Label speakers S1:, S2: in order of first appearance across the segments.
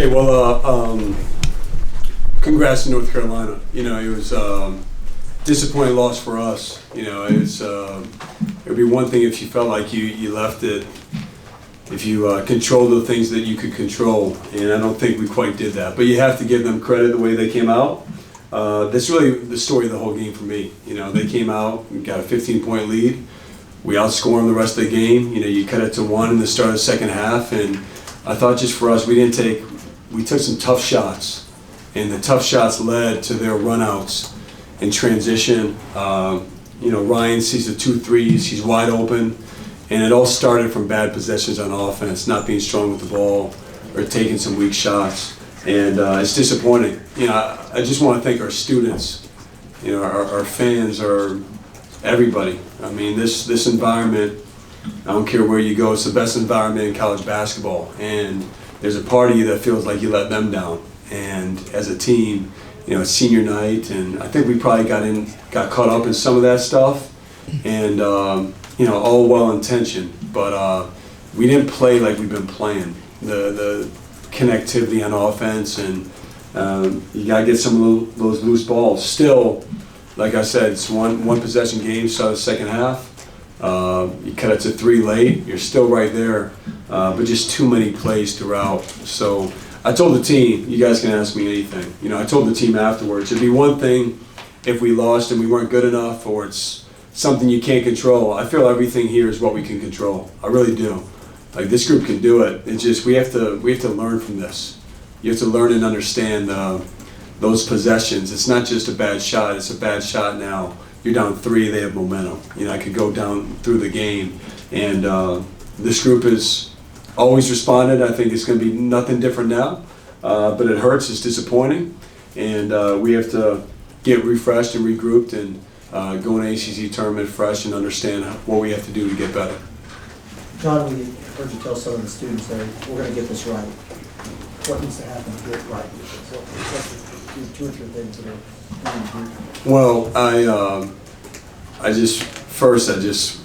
S1: Okay, well, congrats to North Carolina. You know, it was disappointing loss for us. You know, it would be one thing if you felt like you left it, if you controlled the things that you could control, and I don't think we quite did that. But you have to give them credit the way they came out. That's really the story of the whole game for me. You know, they came out, got a 15-point lead. We outscored them the rest of the game. You know, you cut it to 1 in the start of the second half, and I thought just for us, we took some tough shots, and the tough shots led to their runouts in transition. You know, Ryan sees the 2 threes, he's wide open, and it all started from bad possessions on offense, not being strong with the ball or taking some weak shots, and it's disappointing. You know, I just want to thank our students, you know, our fans, everybody. I mean, this environment, I don't care where you go, it's the best environment in college basketball, and there's a part of you that feels like you let them down. And as a team, you know, it's senior night, and I think we probably got caught up in some of that stuff, and you know, all well intentioned, but we didn't play like we've been playing. The connectivity on offense, and you gotta get some of those loose balls. Still, like I said, it's one possession game, so the second half. You cut it to 3 late, you're still right there, but just too many plays throughout. So I told the team, you guys can ask me anything. You know, I told the team afterwards, it'd be one thing if we lost and we weren't good enough, or it's something you can't control. I feel everything here is what we can control. I really do. Like, this group can do it. It's just we have to learn from this. You have to learn and understand those possessions. It's not just a bad shot, it's a bad shot now. You're down 3, they have momentum. You know, I could go down through the game. And this group has always responded. I think it's going to be nothing different now. But it hurts, it's disappointing. And we have to get refreshed and regrouped and go in an ACC tournament fresh and understand what we have to do to get better.
S2: Jon, we heard you tell some of the students that we're going to get this right. What needs to happen to get it right? What's the 2 or 3 things that are
S1: well, I just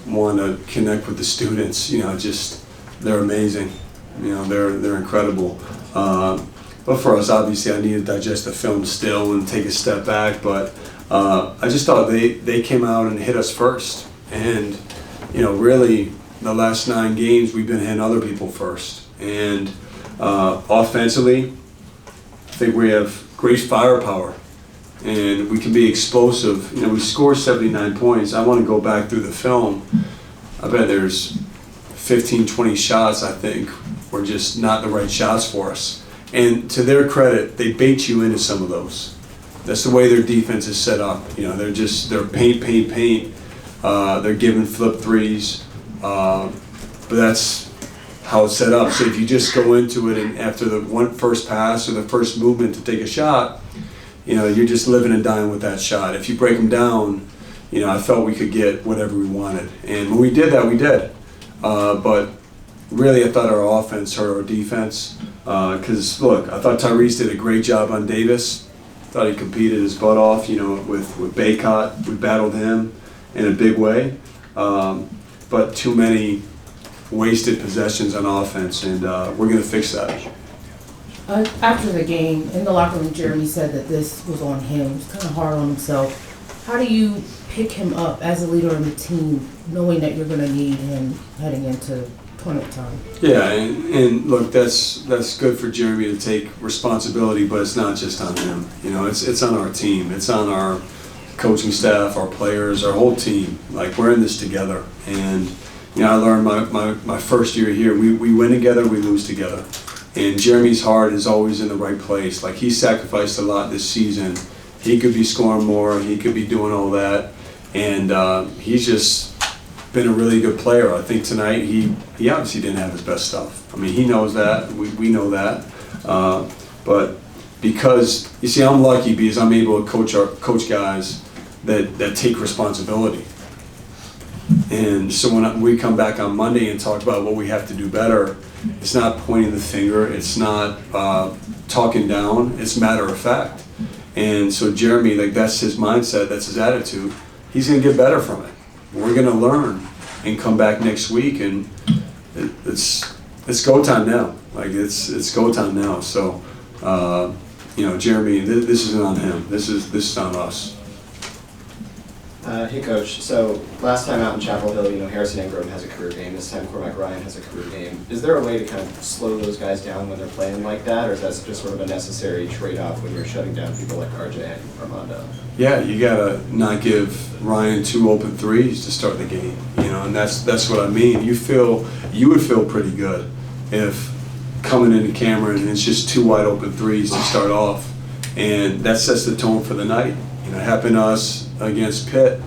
S1: want to connect with the students. You know, they're amazing. You know, they're incredible. But for us, obviously, I need to digest the film still and take a step back. But I just thought they came out and hit us first. And, you know, really, the last 9 games, we've been hitting other people first. And offensively, I think we have great firepower. And we can be explosive. You know, we score 79 points. I want to go back through the film. I bet there's 15, 20 shots, I think, were just not the right shots for us. And to their credit, they bait you into some of those. That's the way their defense is set up. You know, they're paint. They're giving flip threes. But that's how it's set up. So if you just go into it and after the first pass or the first movement to take a shot, you know, you're just living and dying with that shot. If you break them down, you know, I felt we could get whatever we wanted. And when we did that, we did. But really, I thought our offense hurt our defense. Because, look, I thought Tyrese did a great job on Davis. Thought he competed his butt off, you know, with Baycott. We battled him in a big way. But too many wasted possessions on offense, and we're going to fix that.
S3: After the game, in the locker room, Jeremy said that this was on him. It was kind of hard on himself. How do you pick him up as a leader of the team, knowing that you're going to need him heading into tournament time? Yeah,
S1: and look, that's good for Jeremy to take responsibility, but it's not just on him. You know, it's on our team. It's on our coaching staff, our players, our whole team. Like, we're in this together. And, you know, I learned my first year here, we win together, we lose together. And Jeremy's heart is always in the right place. Like, he sacrificed a lot this season. He could be scoring more, he could be doing all that. And he's just been a really good player. I think tonight he obviously didn't have his best stuff. I mean, he knows that, we know that. But because, you see, I'm lucky because I'm able to coach guys that take responsibility. And so when we come back on Monday and talk about what we have to do better, it's not pointing the finger, it's not talking down, it's matter of fact. And so Jeremy, like, that's his mindset, that's his attitude. He's going to get better from it. We're going to learn and come back next week, and it's it's go time now. Like it's go time now. So, Jeremy, this isn't on him. This is on us.
S4: Hey Coach, so last time out in Chapel Hill, Harrison Ingram has a career game. This time Cormac Ryan has a career game. Is there a way to kind of slow those guys down when they're playing like that, or is that just sort of a necessary trade-off when you're shutting down people like RJ and Armando?
S1: Yeah, you gotta not give Ryan 2 open threes to start the game, and that's what I mean. You would feel pretty good if coming into Cameron and it's just 2 wide open threes to start off, and that sets the tone for the night. It happened to us against Pitt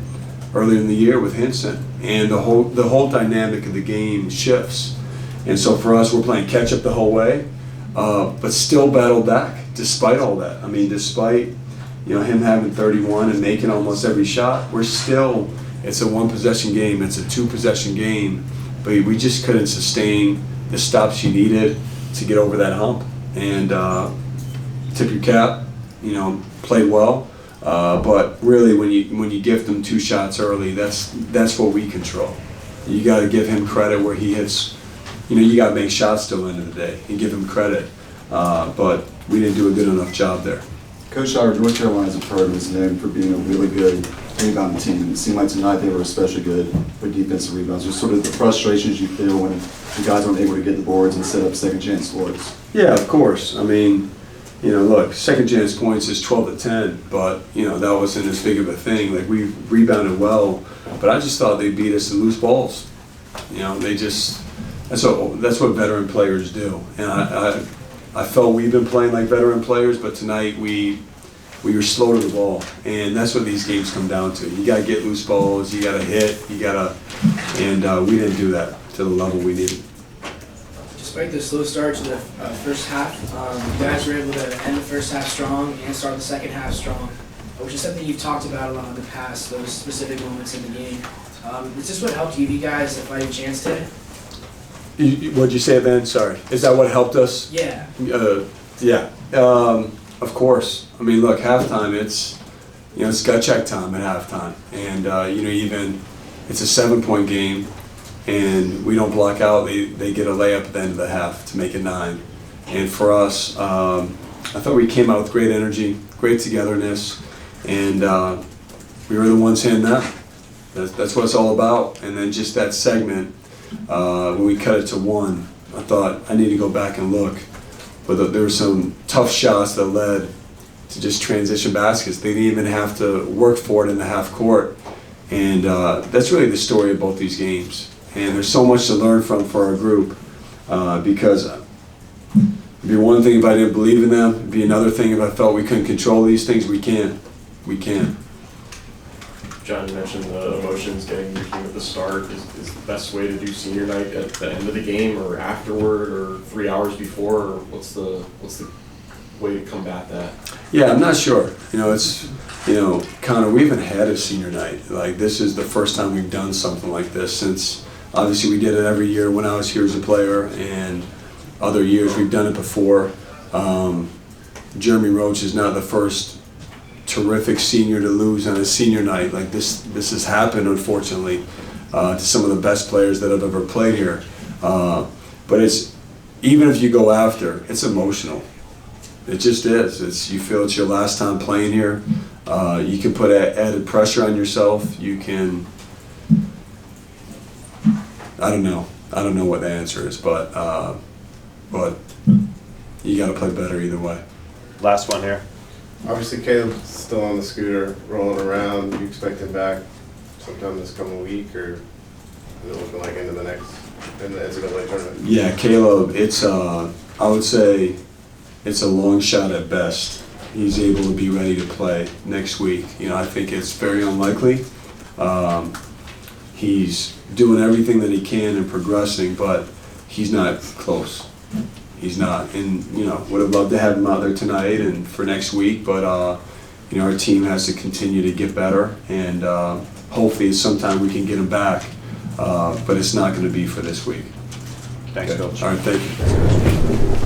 S1: earlier in the year with Hinson, and the whole dynamic of the game shifts. And so for us, we're playing catch up the whole way, but still battle back despite all that. I mean, despite him having 31 and making almost every shot, it's a 1 possession game, it's a 2 possession game, but we just couldn't sustain the stops you needed to get over that hump. And tip your cap, played well. But really, when you gift him 2 shots early, that's what we control. You got to give him credit where he hits. You got to make shots till the end of the day and give him credit. But we didn't do a good enough job there.
S5: Coach Scheyer, North Carolina's heard was known for being a really good rebounding team. It seemed like tonight they were especially good with defensive rebounds. Just sort of the frustrations you feel when the guys aren't able to get the boards and set up second chance scores.
S1: Yeah, of course. I mean, look, second chance points is 12 to 10, but that wasn't as big of a thing. Like, we rebounded well, but I just thought they beat us in loose balls. That's what veteran players do. And I felt we've been playing like veteran players, but tonight we were slow to the ball, and that's what these games come down to. You got to get loose balls, you got to hit, and we didn't do that to the level we needed.
S6: Despite the slow start to the first half, you guys were able to end the first half strong and start the second half strong, which is something you've talked about a lot in the past, those specific moments in the game. Is this what helped give you guys a fighting chance today?
S1: What'd you say, Ben? Sorry. Is that what helped us?
S6: Yeah.
S1: Yeah. Of course. I mean, look, halftime, it's gut check time at halftime. And, even it's a 7-point game, and we don't block out, they get a layup at the end of the half to make it 9. And for us, I thought we came out with great energy, great togetherness, and we were the ones hitting that. That's what it's all about. And then just that segment, when we cut it to 1, I thought I need to go back and look. But there were some tough shots that led to just transition baskets. They didn't even have to work for it in the half court. And that's really the story of both these games. And there's so much to learn from for our group, because it'd be one thing if I didn't believe in them. It'd be another thing if I felt we couldn't control these things. We can.
S7: John, you mentioned the emotions getting your team at the start. Is the best way to do senior night at the end of the game or afterward or 3 hours before? Or what's the way to combat that?
S1: Yeah, I'm not sure. Connor, we haven't had a senior night. Like, this is the first time we've done something like this since, obviously, we did it every year when I was here as a player, and other years we've done it before. Jeremy Roach is not the first terrific senior to lose on a senior night. Like, this has happened, unfortunately, to some of the best players that have ever played here. But even if you go after, it's emotional. It just is. You feel it's your last time playing here. You can put added pressure on yourself. You can. I don't know what the answer is, but you got to play better either way.
S8: Last one here.
S9: Obviously, Caleb's still on the scooter, rolling around. Do you expect him back sometime this coming week, or is it looking like in the NCAA tournament?
S1: Yeah, Caleb, I would say it's a long shot at best. He's able to be ready to play next week. I think it's very unlikely. He's doing everything that he can and progressing, but he's not close. He's not, and would have loved to have him out there tonight and for next week. But our team has to continue to get better, and hopefully sometime we can get him back. But it's not going to be for this week.
S8: Thanks, Coach.
S1: All right, thank you.